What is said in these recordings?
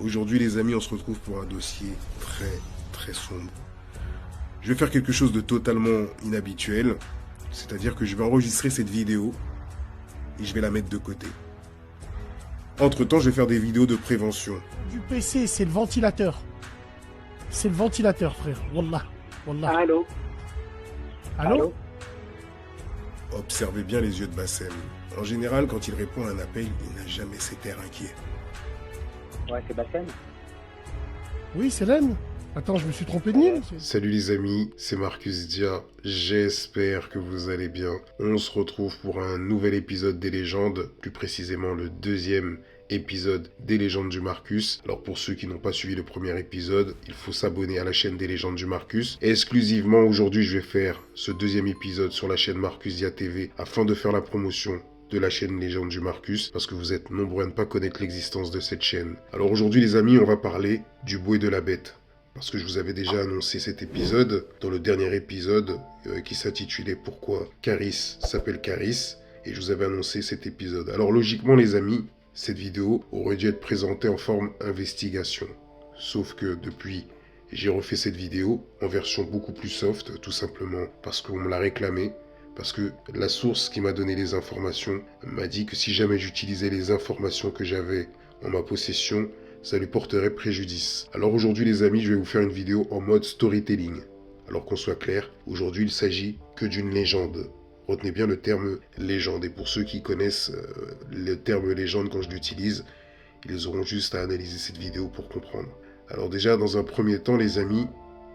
Aujourd'hui les amis, on se retrouve pour un dossier très sombre. Je vais faire quelque chose de totalement inhabituel, c'est-à-dire que je vais enregistrer cette vidéo et je vais la mettre de côté. Entre-temps, je vais faire des vidéos de prévention. Du PC, c'est le ventilateur. C'est le ventilateur, frère. Wallah. Wallah. Allô? Allô? Observez bien les yeux de Bassem. En général, quand il répond à un appel, il n'a jamais cet air inquiet. Ouais, c'est Bassem. Oui, c'est Len. Attends, je me suis trompé de ligne. Salut les amis, c'est Marcus Dia. J'espère que vous allez bien. On se retrouve pour un nouvel épisode des légendes, plus précisément le deuxième épisode des légendes du Marcus. Alors pour ceux qui n'ont pas suivi le premier épisode, il faut s'abonner à la chaîne des légendes du Marcus. Et exclusivement aujourd'hui, je vais faire ce deuxième épisode sur la chaîne Marcus Dia TV afin de faire la promotion de la chaîne Légende du Marcus, parce que vous êtes nombreux à ne pas connaître l'existence de cette chaîne. Alors aujourd'hui les amis, on va parler du beau et de la bête. Parce que je vous avais déjà annoncé cet épisode, dans le dernier épisode, qui s'intitulait « Pourquoi Caris s'appelle Caris ?» et je vous avais annoncé cet épisode. Alors logiquement les amis, cette vidéo aurait dû être présentée en forme investigation. Sauf que depuis, j'ai refait cette vidéo en version beaucoup plus soft, tout simplement parce qu'on me l'a réclamé. Parce que la source qui m'a donné les informations m'a dit que si jamais j'utilisais les informations que j'avais en ma possession, ça lui porterait préjudice. Alors aujourd'hui les amis, je vais vous faire une vidéo en mode storytelling. Alors qu'on soit clair, aujourd'hui il s'agit que d'une légende. Retenez bien le terme légende. Et pour ceux qui connaissent le terme légende quand je l'utilise, ils auront juste à analyser cette vidéo pour comprendre. Alors déjà, dans un premier temps les amis,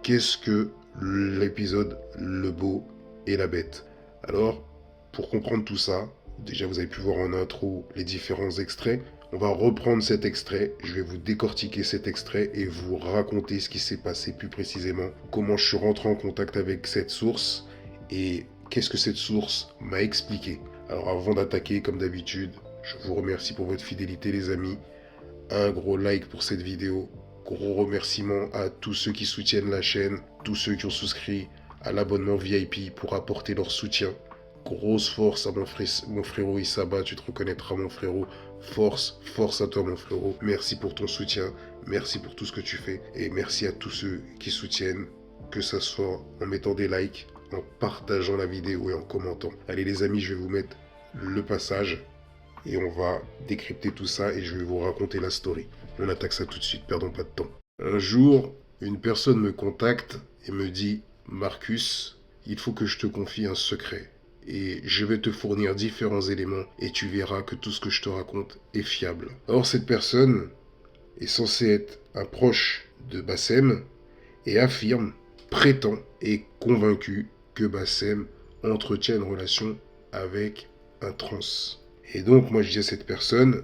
qu'est-ce que l'épisode Le Beau et la Bête ? Alors, pour comprendre tout ça, déjà vous avez pu voir en intro les différents extraits. On va reprendre cet extrait, je vais vous décortiquer cet extrait et vous raconter ce qui s'est passé plus précisément, comment je suis rentré en contact avec cette source et qu'est-ce que cette source m'a expliqué. Alors avant d'attaquer, comme d'habitude, je vous remercie pour votre fidélité les amis. Un gros like pour cette vidéo, gros remerciement à tous ceux qui soutiennent la chaîne, tous ceux qui ont souscrit à l'abonnement VIP pour apporter leur soutien. Grosse force à mon frérot Issaba, tu te reconnaîtras mon frérot. Force à toi mon frérot. Merci pour ton soutien, merci pour tout ce que tu fais. Et merci à tous ceux qui soutiennent, que ça soit en mettant des likes, en partageant la vidéo et en commentant. Allez les amis, je vais vous mettre le passage et on va décrypter tout ça et je vais vous raconter la story. On attaque ça tout de suite, perdons pas de temps. Un jour, une personne me contacte et me dit « Marcus, il faut que je te confie un secret. Et je vais te fournir différents éléments et tu verras que tout ce que je te raconte est fiable. » Or, cette personne est censée être un proche de Bassem et affirme, prétend et convaincu que Bassem entretient une relation avec un trans. Et donc, moi je dis à cette personne,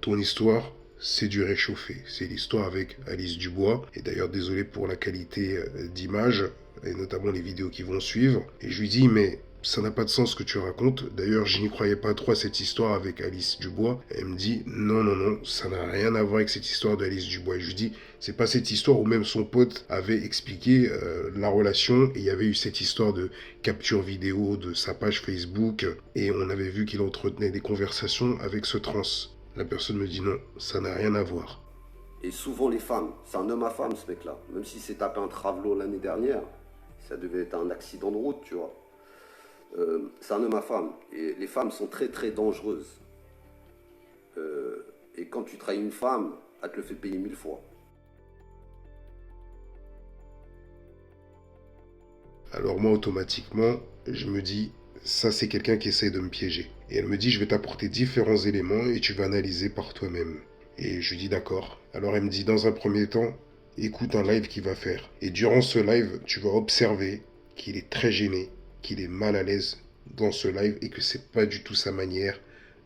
ton histoire, c'est du réchauffé. C'est l'histoire avec Alice Dubois. Et d'ailleurs, désolé pour la qualité d'image, et notamment les vidéos qui vont suivre. Et je lui dis, mais ça n'a pas de sens ce que tu racontes. D'ailleurs, je n'y croyais pas trop à cette histoire avec Alice Dubois. Et elle me dit, non, ça n'a rien à voir avec cette histoire d'Alice Dubois. Et je lui dis, c'est pas cette histoire où même son pote avait expliqué la relation. Et il y avait eu cette histoire de capture vidéo de sa page Facebook. Et on avait vu qu'il entretenait des conversations avec ce trans. La personne me dit, non, ça n'a rien à voir. Et souvent les femmes, c'est un homme à femme ce mec-là. Même s'il s'est tapé un travelo l'année dernière, ça devait être un accident de route, tu vois. C'est un homme à femme. Et les femmes sont très dangereuses. Et quand tu trahis une femme, elle te le fait payer 1000 fois. Alors moi, automatiquement, je me dis, ça c'est quelqu'un qui essaie de me piéger. Et elle me dit, je vais t'apporter différents éléments et tu vas analyser par toi-même. Et je lui dis d'accord. Alors elle me dit, dans un premier temps, écoute un live qu'il va faire. Et durant ce live, tu vas observer qu'il est très gêné, qu'il est mal à l'aise dans ce live et que c'est pas du tout sa manière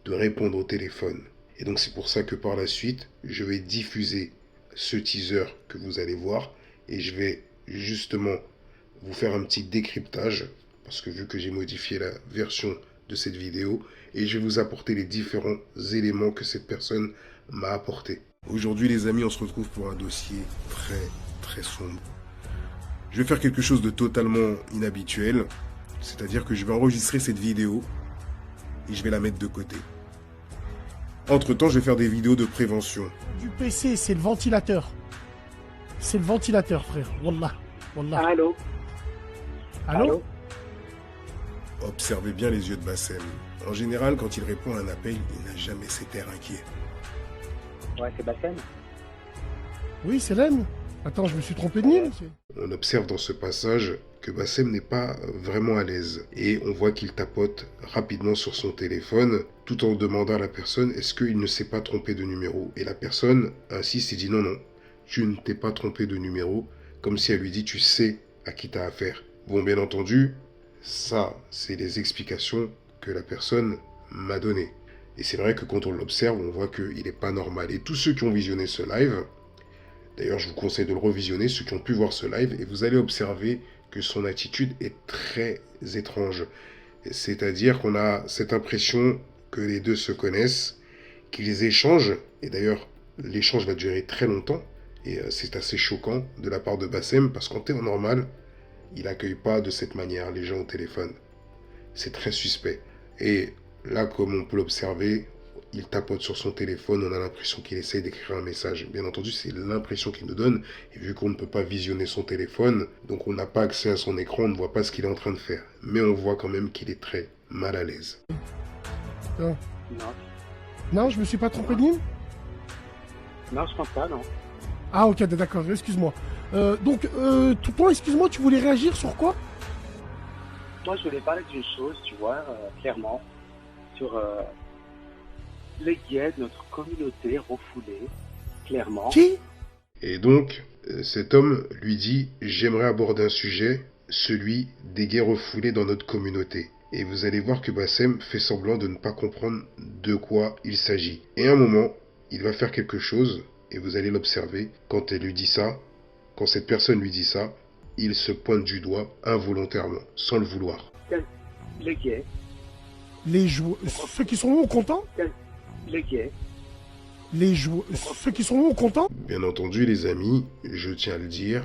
de répondre au téléphone. Et donc c'est pour ça que par la suite, je vais diffuser ce teaser que vous allez voir et je vais justement vous faire un petit décryptage parce que vu que j'ai modifié la version de cette vidéo et je vais vous apporter les différents éléments que cette personne m'a apportés. Aujourd'hui les amis, on se retrouve pour un dossier très sombre. Je vais faire quelque chose de totalement inhabituel, c'est-à-dire que je vais enregistrer cette vidéo et je vais la mettre de côté. Entre-temps, je vais faire des vidéos de prévention. Du PC, c'est le ventilateur. C'est le ventilateur, frère. Wallah. Wallah. Allô? Allô? Observez bien les yeux de Bassem. En général, quand il répond à un appel, il n'a jamais cet air inquiet. Ouais, c'est Bassem. Oui, c'est Lem. Attends, je me suis trompé de ligne. On observe dans ce passage que Bassem n'est pas vraiment à l'aise. Et on voit qu'il tapote rapidement sur son téléphone tout en demandant à la personne est-ce qu'il ne s'est pas trompé de numéro. Et la personne insiste et dit non, tu ne t'es pas trompé de numéro. Comme si elle lui dit tu sais à qui t'as affaire. Bon, bien entendu, ça, c'est les explications que la personne m'a données. Et c'est vrai que quand on l'observe, on voit qu'il n'est pas normal. Et tous ceux qui ont visionné ce live, d'ailleurs je vous conseille de le revisionner, ceux qui ont pu voir ce live, et vous allez observer que son attitude est très étrange. C'est-à-dire qu'on a cette impression que les deux se connaissent, qu'ils échangent, et d'ailleurs l'échange va durer très longtemps, et c'est assez choquant de la part de Bassem, parce qu'en temps normal, il n'accueille pas de cette manière les gens au téléphone. C'est très suspect. Et là, comme on peut l'observer, il tapote sur son téléphone, on a l'impression qu'il essaye d'écrire un message. Bien entendu, c'est l'impression qu'il nous donne, et vu qu'on ne peut pas visionner son téléphone, donc on n'a pas accès à son écran, on ne voit pas ce qu'il est en train de faire. Mais on voit quand même qu'il est très mal à l'aise. Non. Non. Non, je me suis pas trompé de ligne. Non, je pense pas, non. Ah, ok, d'accord, excuse-moi. Donc, toi, excuse-moi, tu voulais réagir sur quoi? Moi, je voulais parler d'une chose, tu vois, clairement, sur les gays de notre communauté refoulée, clairement. Qui? Et donc, cet homme lui dit « J'aimerais aborder un sujet, celui des gays refoulés dans notre communauté. » Et vous allez voir que Bassem fait semblant de ne pas comprendre de quoi il s'agit. Et à un moment, il va faire quelque chose, et vous allez l'observer, quand elle lui dit ça, quand cette personne lui dit ça, il se pointe du doigt involontairement, sans le vouloir. Les gays. Les joueurs. Ceux qui sont où contents? Les gays. Les joueurs. Ceux qui sont où contents? Bien entendu, les amis, je tiens à le dire,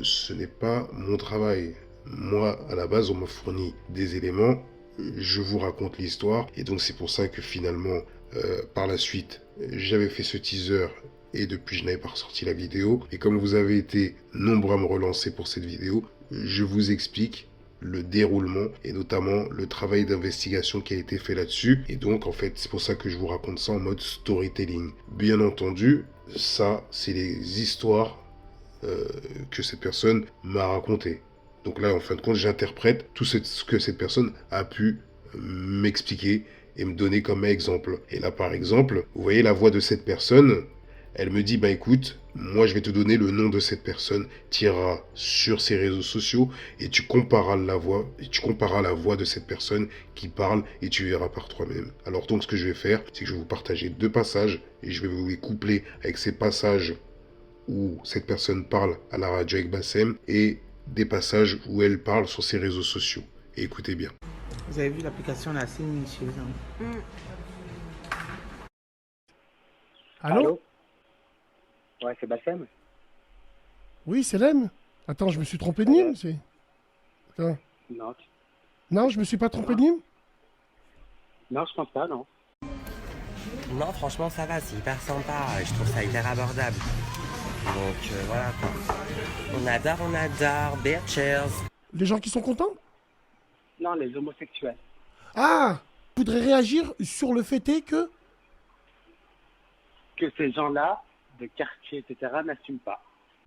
ce n'est pas mon travail. Moi, à la base, on m'a fourni des éléments, je vous raconte l'histoire, et donc c'est pour ça que finalement, par la suite, j'avais fait ce teaser, et depuis je n'avais pas ressorti la vidéo, et comme vous avez été nombreux à me relancer pour cette vidéo, je vous explique le déroulement, et notamment le travail d'investigation qui a été fait là-dessus, et donc en fait, c'est pour ça que je vous raconte ça en mode storytelling. Bien entendu, ça, c'est les histoires que cette personne m'a racontées. Donc là, en fin de compte, j'interprète tout ce que cette personne a pu m'expliquer et me donner comme exemple. Et là, par exemple, vous voyez la voix de cette personne, elle me dit, bah écoute, moi je vais te donner le nom de cette personne, tu iras sur ses réseaux sociaux et tu compareras la voix de cette personne qui parle et tu verras par toi-même. Alors donc ce que je vais faire, c'est que je vais vous partager deux passages et je vais vous les coupler avec ces passages où cette personne parle à la radio avec Bassem et des passages où elle parle sur ses réseaux sociaux. Et écoutez bien. Vous avez vu l'application là, c'est minutieuse. Allô? Ouais, c'est Bassem. Oui, c'est Lem. Attends, je me suis trompé de ligne. Attends. Non. Non, je me suis pas trompé de ligne. Non, je pense pas, non. Non, franchement, ça va, c'est hyper sympa. Je trouve ça hyper abordable. Donc, voilà, quoi. On adore, bitches. Les gens qui sont contents? Non, les homosexuels. Ah! Je voudrais réagir sur le fait est que... Que ces gens-là, de quartier, etc., n'assument pas.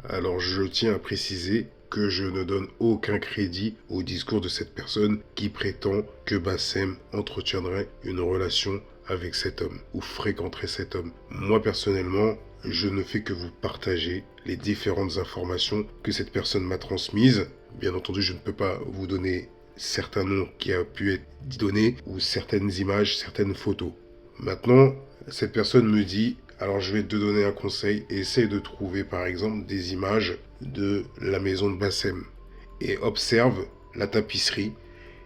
Alors je tiens à préciser que je ne donne aucun crédit au discours de cette personne qui prétend que Bassem entretiendrait une relation avec cet homme ou fréquenterait cet homme. Moi personnellement, je ne fais que vous partager les différentes informations que cette personne m'a transmises. Bien entendu, je ne peux pas vous donner certains noms qui a pu être donnés ou certaines images, certaines photos. Maintenant, cette personne me dit, alors je vais te donner un conseil, essaye de trouver par exemple des images de la maison de Bassem et observe la tapisserie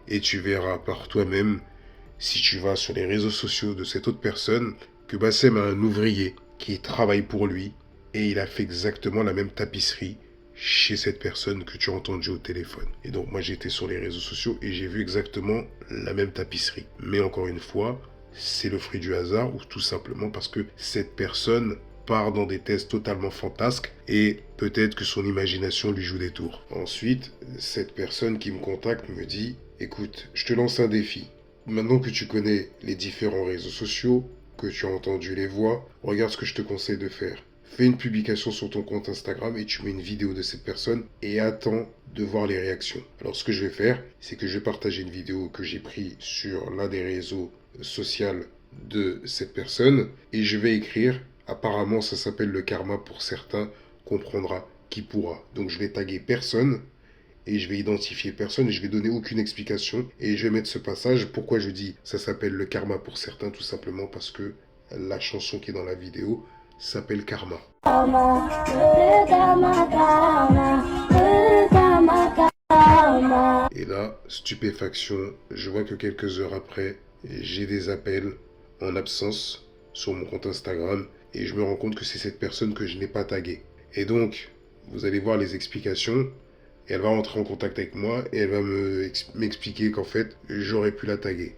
et tu verras par toi-même, si tu vas sur les réseaux sociaux de cette autre personne, que Bassem a un ouvrier qui travaille pour lui et il a fait exactement la même tapisserie chez cette personne que tu as entendue au téléphone. Et donc moi j'étais sur les réseaux sociaux et j'ai vu exactement la même tapisserie. Mais encore une fois, c'est le fruit du hasard ou tout simplement parce que cette personne part dans des tests totalement fantasques et peut-être que son imagination lui joue des tours. Ensuite, cette personne qui me contacte me dit « Écoute, je te lance un défi. Maintenant que tu connais les différents réseaux sociaux, que tu as entendu les voix, regarde ce que je te conseille de faire. Fais une publication sur ton compte Instagram et tu mets une vidéo de cette personne et attends de voir les réactions. Alors ce que je vais faire, c'est que je vais partager une vidéo que j'ai prise sur l'un des réseaux sociaux de cette personne et je vais écrire, apparemment ça s'appelle le karma pour certains, comprendra qui pourra. Donc je vais taguer personne et je vais identifier personne et je vais donner aucune explication et je vais mettre ce passage. Pourquoi je dis ça s'appelle le karma pour certains? Tout simplement parce que la chanson qui est dans la vidéo s'appelle Karma. Et là, stupéfaction, je vois que quelques heures après, j'ai des appels en absence sur mon compte Instagram et je me rends compte que c'est cette personne que je n'ai pas taguée. Et donc, vous allez voir les explications. Et elle va rentrer en contact avec moi et elle va m'expliquer qu'en fait, j'aurais pu la taguer.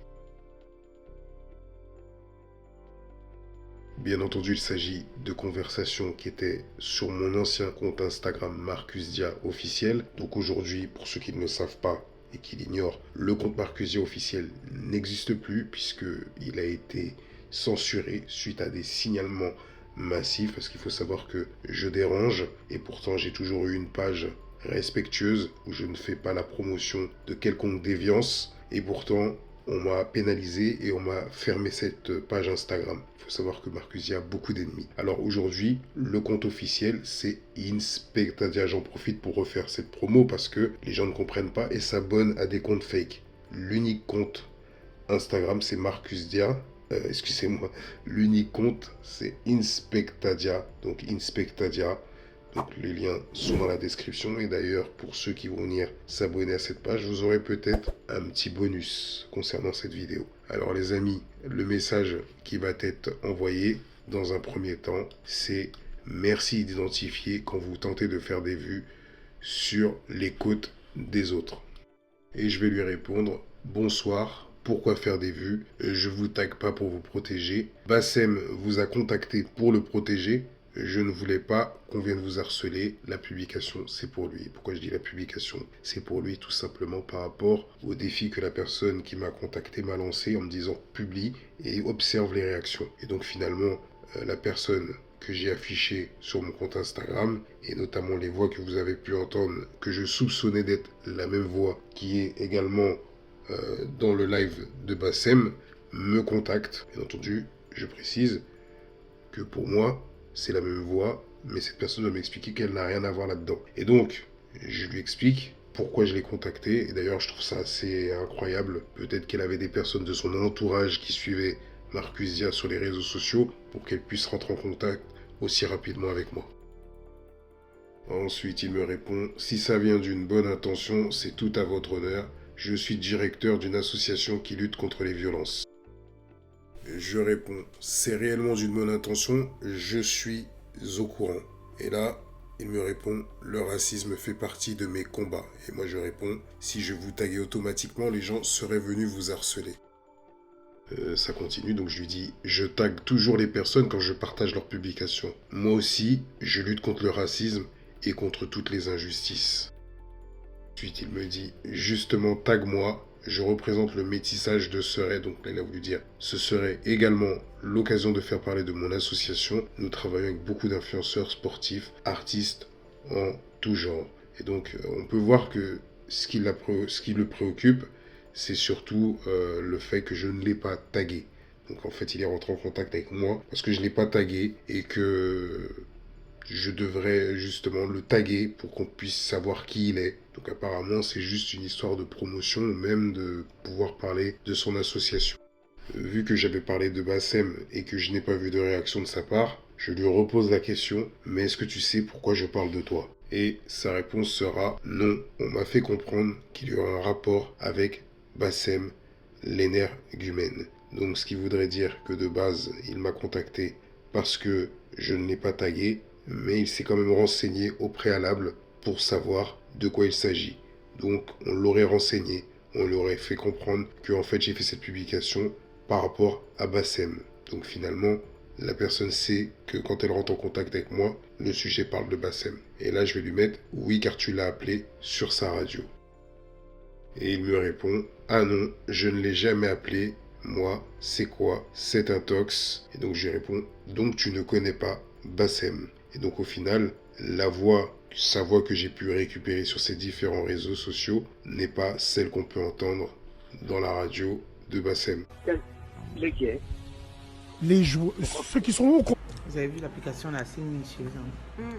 Bien entendu, il s'agit de conversations qui étaient sur mon ancien compte Instagram Marcus Dia officiel. Donc aujourd'hui, pour ceux qui ne le savent pas et qui l'ignorent, le compte Marcus Dia officiel n'existe plus puisqu'il a été censuré suite à des signalements massifs. Parce qu'il faut savoir que je dérange et pourtant j'ai toujours eu une page respectueuse où je ne fais pas la promotion de quelconque déviance et pourtant on m'a pénalisé et on m'a fermé cette page Instagram. Il faut savoir que Marcus Dia a beaucoup d'ennemis. Alors aujourd'hui, le compte officiel c'est Inspectadia. J'en profite pour refaire cette promo parce que les gens ne comprennent pas et s'abonnent à des comptes fake. L'unique compte Instagram c'est Marcus Dia. Excusez-moi, l'unique compte c'est Inspectadia. Donc Inspectadia. Donc les liens sont dans la description et d'ailleurs pour ceux qui vont venir s'abonner à cette page, vous aurez peut-être un petit bonus concernant cette vidéo. Alors les amis, le message qui va être envoyé dans un premier temps, c'est merci d'identifier quand vous tentez de faire des vues sur les côtes des autres. Et je vais lui répondre bonsoir. Pourquoi faire des vues? Je vous tague pas pour vous protéger. Bassem vous a contacté pour le protéger. Je ne voulais pas qu'on vienne vous harceler. La publication, c'est pour lui. Pourquoi je dis la publication? C'est pour lui tout simplement par rapport au défi que la personne qui m'a contacté m'a lancé en me disant publie et observe les réactions. Et donc finalement, la personne que j'ai affichée sur mon compte Instagram et notamment les voix que vous avez pu entendre, que je soupçonnais d'être la même voix qui est également dans le live de Bassem, me contacte. Bien entendu, je précise que pour moi, c'est la même voix, mais cette personne va m'expliquer qu'elle n'a rien à voir là-dedans. Et donc, je lui explique pourquoi je l'ai contactée. Et d'ailleurs, je trouve ça assez incroyable. Peut-être qu'elle avait des personnes de son entourage qui suivaient Marcus Dia sur les réseaux sociaux pour qu'elle puisse rentrer en contact aussi rapidement avec moi. Ensuite, il me répond « Si ça vient d'une bonne intention, c'est tout à votre honneur. Je suis directeur d'une association qui lutte contre les violences. » Je réponds, c'est réellement d'une bonne intention, je suis au courant. Et là, il me répond, le racisme fait partie de mes combats. Et moi je réponds, si je vous taguais automatiquement, les gens seraient venus vous harceler. Ça continue, donc je lui dis, je tague toujours les personnes quand je partage leurs publications. Moi aussi, je lutte contre le racisme et contre toutes les injustices. Ensuite, il me dit, justement, tague-moi. Je représente le métissage de Serait, donc là il a voulu dire, ce serait également l'occasion de faire parler de mon association. Nous travaillons avec beaucoup d'influenceurs sportifs, artistes en tout genre. Et donc on peut voir que ce qui le préoccupe, c'est surtout le fait que je ne l'ai pas tagué. Donc en fait il est rentré en contact avec moi parce que je ne l'ai pas tagué et que je devrais justement le taguer pour qu'on puisse savoir qui il est. Donc apparemment c'est juste une histoire de promotion, même de pouvoir parler de son association. Vu que j'avais parlé de Bassem et que je n'ai pas vu de réaction de sa part, je lui repose la question, mais est-ce que tu sais pourquoi je parle de toi? Et sa réponse sera non, on m'a fait comprendre qu'il y aura un rapport avec Bassem l'énergumène. Donc ce qui voudrait dire que de base il m'a contacté parce que je ne l'ai pas tagué, mais il s'est quand même renseigné au préalable pour savoir de quoi il s'agit. Donc on l'aurait renseigné, on lui aurait fait comprendre que en fait j'ai fait cette publication par rapport à Bassem. Donc finalement, la personne sait que quand elle rentre en contact avec moi, le sujet parle de Bassem. Et là, je vais lui mettre « Oui, car tu l'as appelé sur sa radio ». Et il me répond « Ah non, je ne l'ai jamais appelé. Moi, c'est quoi? C'est un tox. » Et donc je lui réponds « Donc tu ne connais pas Bassem ». Et donc au final, sa voix que j'ai pu récupérer sur ces différents réseaux sociaux n'est pas celle qu'on peut entendre dans la radio de Bassem. Les gays. Les joueurs, ceux qui sont au con. Vous avez vu l'application là, assez minutieuse. Hein.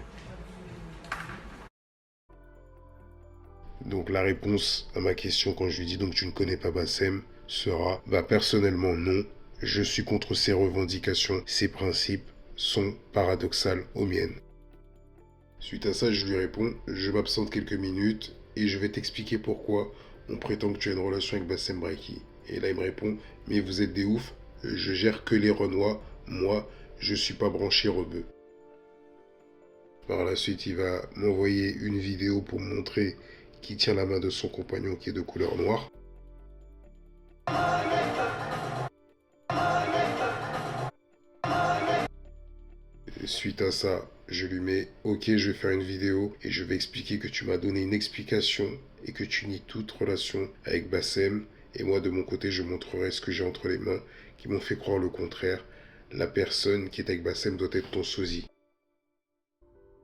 Donc la réponse à ma question quand je lui dis donc tu ne connais pas Bassem sera personnellement non, je suis contre ses revendications, ses principes sont paradoxales aux miennes. Suite à ça, je lui réponds je m'absente quelques minutes et je vais t'expliquer pourquoi on prétend que tu as une relation avec Bassem Braiki. Et là il me répond mais vous êtes des oufs, je gère que les Renois, moi je suis pas branché rebeu. Par la suite il va m'envoyer une vidéo pour me montrer qui tient la main de son compagnon qui est de couleur noire. Et suite à ça, je lui mets « Ok, je vais faire une vidéo et je vais expliquer que tu m'as donné une explication et que tu nies toute relation avec Bassem. Et moi, de mon côté, je montrerai ce que j'ai entre les mains qui m'ont fait croire le contraire. La personne qui est avec Bassem doit être ton sosie. »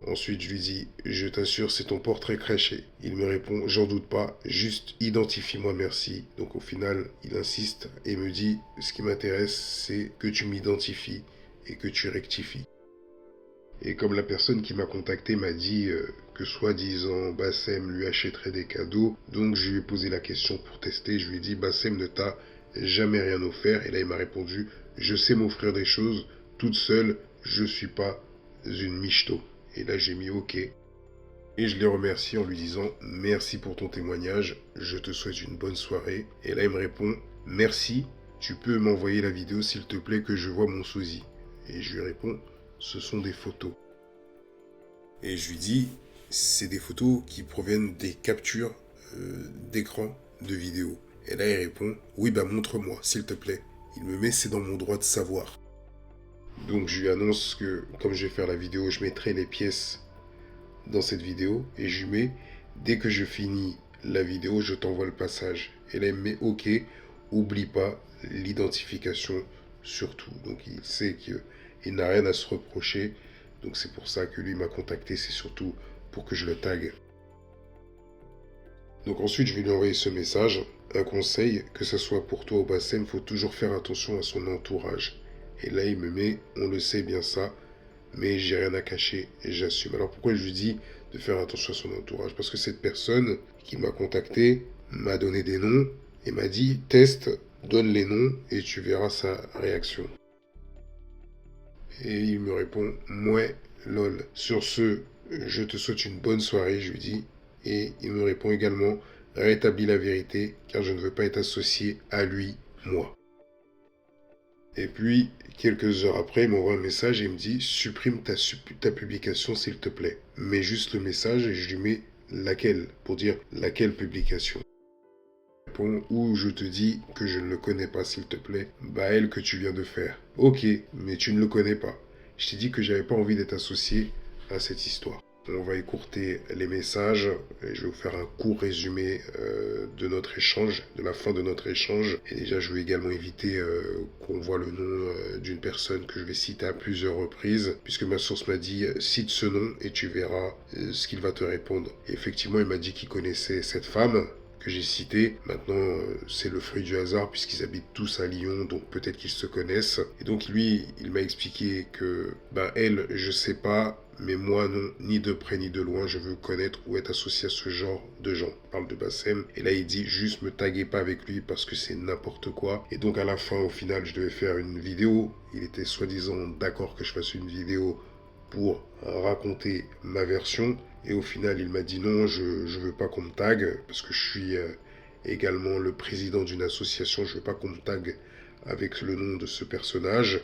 Ensuite, je lui dis « Je t'assure, c'est ton portrait craché. » Il me répond « J'en doute pas, juste identifie-moi, merci. » Donc au final, il insiste et me dit « Ce qui m'intéresse, c'est que tu m'identifies et que tu rectifies. » Et comme la personne qui m'a contacté m'a dit que soi-disant Bassem lui achèterait des cadeaux, donc je lui ai posé la question pour tester. Je lui ai dit « Bassem ne t'a jamais rien offert. » Et là, il m'a répondu « Je sais m'offrir des choses toute seule, je suis pas une michto. » Et là, j'ai mis OK. Et je l'ai remercié en lui disant « Merci pour ton témoignage, je te souhaite une bonne soirée. » Et là, il me répond « Merci, tu peux m'envoyer la vidéo s'il te plaît que je vois mon sosie. » Et je lui réponds « Ce sont des photos. » Et je lui dis « C'est des photos qui proviennent des captures d'écran de vidéo. » Et là, il répond « Oui, montre-moi, s'il te plaît. » Il me met « C'est dans mon droit de savoir. » Donc je lui annonce que comme je vais faire la vidéo, je mettrai les pièces dans cette vidéo et je lui mets dès que je finis la vidéo, je t'envoie le passage. Et là il me met OK, oublie pas l'identification surtout. Donc il sait qu'il n'a rien à se reprocher. Donc c'est pour ça que lui m'a contacté, c'est surtout pour que je le tague. Donc ensuite je vais lui envoyer ce message. Un conseil, que ce soit pour toi ou Bassem, il faut toujours faire attention à son entourage. Et là, il me met, on le sait bien ça, mais j'ai rien à cacher et j'assume. Alors pourquoi je lui dis de faire attention à son entourage? Parce que cette personne qui m'a contacté m'a donné des noms et m'a dit, teste, donne les noms et tu verras sa réaction. Et il me répond, mouais, lol. Sur ce, je te souhaite une bonne soirée, je lui dis. Et il me répond également, rétablis la vérité, car je ne veux pas être associé à lui, moi. Et puis, quelques heures après, il m'envoie un message et il me dit « Supprime ta publication s'il te plaît. » Mets juste le message et je lui mets laquelle, pour dire laquelle publication. Il répond « Ou je te dis que je ne le connais pas s'il te plaît. Elle que tu viens de faire. » Ok, mais tu ne le connais pas. Je t'ai dit que j'avais pas envie d'être associé à cette histoire. On va écourter les messages et je vais vous faire un court résumé de notre échange, de la fin de notre échange. Et déjà, je vais également éviter qu'on voit le nom d'une personne que je vais citer à plusieurs reprises, puisque ma source m'a dit « Cite ce nom et tu verras ce qu'il va te répondre. » Et effectivement, il m'a dit qu'il connaissait cette femme que j'ai citée. Maintenant, c'est le fruit du hasard puisqu'ils habitent tous à Lyon, donc peut-être qu'ils se connaissent. Et donc lui, il m'a expliqué que elle, je sais pas, mais moi non, ni de près ni de loin, je veux connaître ou être associé à ce genre de gens. Il parle de Bassem, et là il dit juste me taguez pas avec lui parce que c'est n'importe quoi. Et donc à la fin, au final, je devais faire une vidéo. Il était soi-disant d'accord que je fasse une vidéo pour raconter ma version. Et au final, il m'a dit non, je veux pas qu'on me tague parce que je suis également le président d'une association. Je veux pas qu'on me tague avec le nom de ce personnage.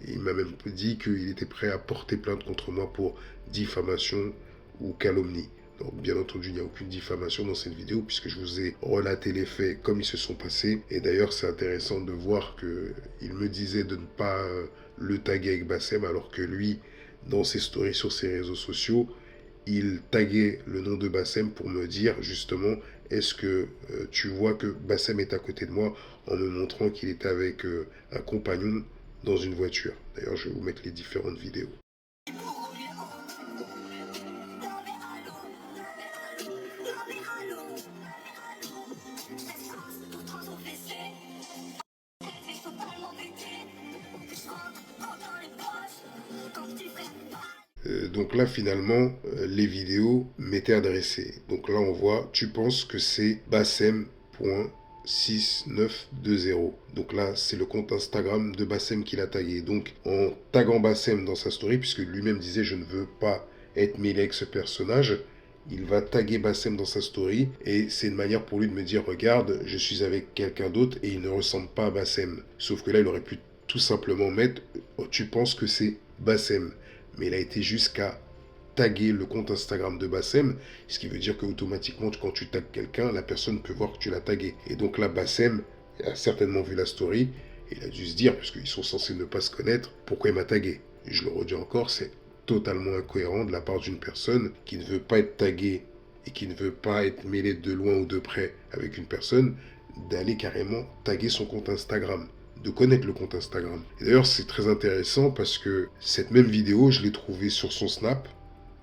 Et il m'a même dit qu'il était prêt à porter plainte contre moi pour diffamation ou calomnie. Donc, bien entendu, il n'y a aucune diffamation dans cette vidéo puisque je vous ai relaté les faits comme ils se sont passés. Et d'ailleurs, c'est intéressant de voir qu'il me disait de ne pas le taguer avec Bassem alors que lui, dans ses stories sur ses réseaux sociaux, il taguait le nom de Bassem pour me dire justement est-ce que tu vois que Bassem est à côté de moi en me montrant qu'il était avec un compagnon dans une voiture. D'ailleurs, je vais vous mettre les différentes vidéos. Donc là, finalement, les vidéos m'étaient adressées. Donc là, on voit, tu penses que c'est Bassem.6920. Donc là, c'est le compte Instagram de Bassem qui l'a tagué. Donc, en taguant Bassem dans sa story, puisque lui-même disait « je ne veux pas être mêlé avec ce personnage », il va taguer Bassem dans sa story. Et c'est une manière pour lui de me dire « regarde, je suis avec quelqu'un d'autre et il ne ressemble pas à Bassem ». Sauf que là, il aurait pu tout simplement mettre « tu penses que c'est Bassem ». Mais il a été jusqu'à taguer le compte Instagram de Bassem, ce qui veut dire qu'automatiquement, quand tu tagues quelqu'un, la personne peut voir que tu l'as tagué. Et donc là, Bassem a certainement vu la story, et il a dû se dire, puisqu'ils sont censés ne pas se connaître, pourquoi il m'a tagué. Et je le redis encore, c'est totalement incohérent de la part d'une personne qui ne veut pas être taguée et qui ne veut pas être mêlée de loin ou de près avec une personne, d'aller carrément taguer son compte Instagram, de connaître le compte Instagram. Et d'ailleurs, c'est très intéressant parce que cette même vidéo, je l'ai trouvée sur son Snap.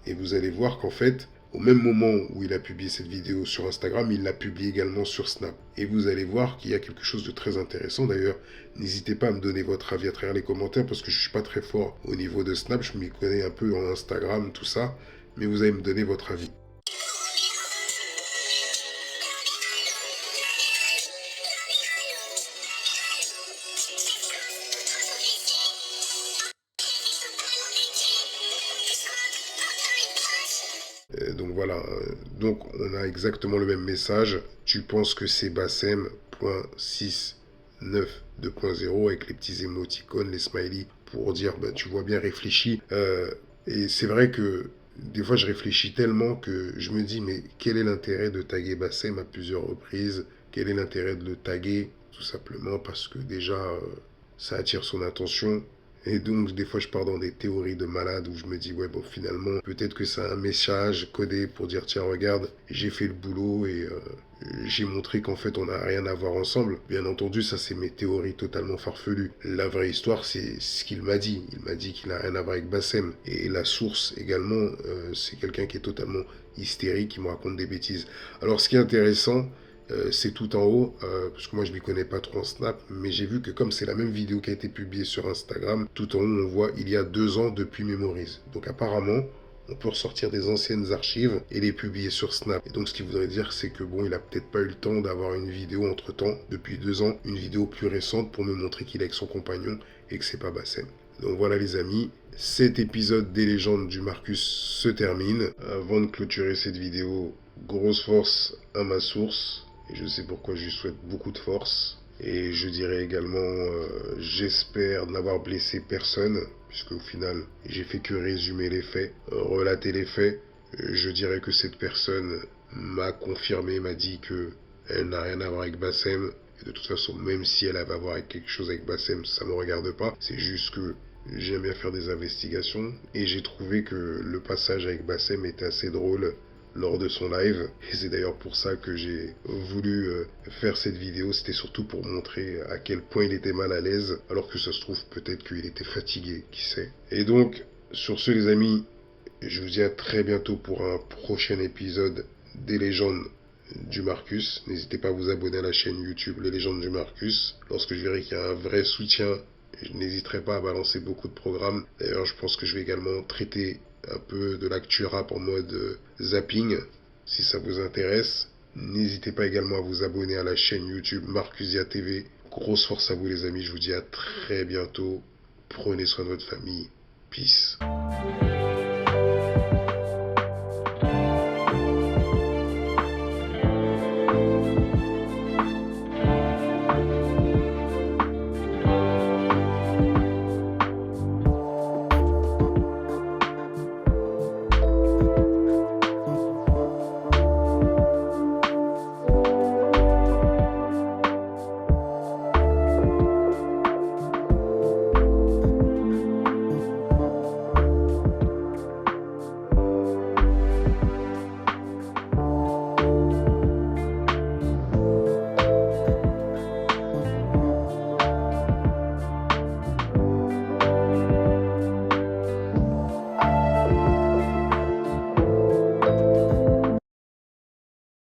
Et vous allez voir qu'en fait, au même moment où il a publié cette vidéo sur Instagram, il l'a publiée également sur Snap. Et vous allez voir qu'il y a quelque chose de très intéressant. D'ailleurs, n'hésitez pas à me donner votre avis à travers les commentaires parce que je ne suis pas très fort au niveau de Snap. Je m'y connais un peu en Instagram, tout ça. Mais vous allez me donner votre avis. Donc voilà, donc on a exactement le même message. Tu penses que c'est Bassem.69.2.0 avec les petits émoticônes, les smileys pour dire bah, tu vois bien réfléchi. Et c'est vrai que des fois je réfléchis tellement que je me dis mais quel est l'intérêt de taguer Bassem à plusieurs reprises? Quel est l'intérêt de le taguer? Tout simplement parce que déjà ça attire son attention. Et donc, des fois, je pars dans des théories de malade où je me dis, ouais, bon, finalement, peut-être que c'est un message codé pour dire, tiens, regarde, j'ai fait le boulot et j'ai montré qu'en fait, on n'a rien à voir ensemble. Bien entendu, ça, c'est mes théories totalement farfelues. La vraie histoire, c'est ce qu'il m'a dit. Il m'a dit qu'il n'a rien à voir avec Bassem. Et la source, également, c'est quelqu'un qui est totalement hystérique, qui me raconte des bêtises. Alors, ce qui est intéressant, c'est tout en haut, parce que moi je m'y connais pas trop en Snap, mais j'ai vu que comme c'est la même vidéo qui a été publiée sur Instagram, tout en haut on voit il y a 2 ans depuis Memories. Donc apparemment, on peut ressortir des anciennes archives et les publier sur Snap. Et donc ce qui voudrait dire c'est que bon, il a peut-être pas eu le temps d'avoir une vidéo entre temps, depuis 2 ans, une vidéo plus récente pour me montrer qu'il est avec son compagnon et que c'est pas Bassem. Donc voilà les amis, cet épisode des légendes du Marcus se termine. Avant de clôturer cette vidéo, grosse force à ma source. Et je sais pourquoi je lui souhaite beaucoup de force. Et je dirais également, j'espère n'avoir blessé personne, puisque au final, j'ai fait que résumer les faits, relater les faits. Je dirais que cette personne m'a confirmé, m'a dit que elle n'a rien à voir avec Bassem. Et de toute façon, même si elle avait à voir avec quelque chose avec Bassem, ça ne me regarde pas. C'est juste que j'aime bien faire des investigations. Et j'ai trouvé que le passage avec Bassem était assez drôle lors de son live, et c'est d'ailleurs pour ça que j'ai voulu faire cette vidéo. C'était surtout pour montrer à quel point il était mal à l'aise, alors que ça se trouve peut-être qu'il était fatigué, qui sait. Et donc, sur ce les amis, je vous dis à très bientôt pour un prochain épisode des légendes du Marcus. N'hésitez pas à vous abonner à la chaîne YouTube Les Légendes du Marcus. Lorsque je verrai qu'il y a un vrai soutien, je n'hésiterai pas à balancer beaucoup de programmes. D'ailleurs, je pense que je vais également traiter un peu de l'actu rap en mode zapping, si ça vous intéresse. N'hésitez pas également à vous abonner à la chaîne YouTube Marcusia TV. Grosse force à vous les amis, je vous dis à très bientôt. Prenez soin de votre famille. Peace.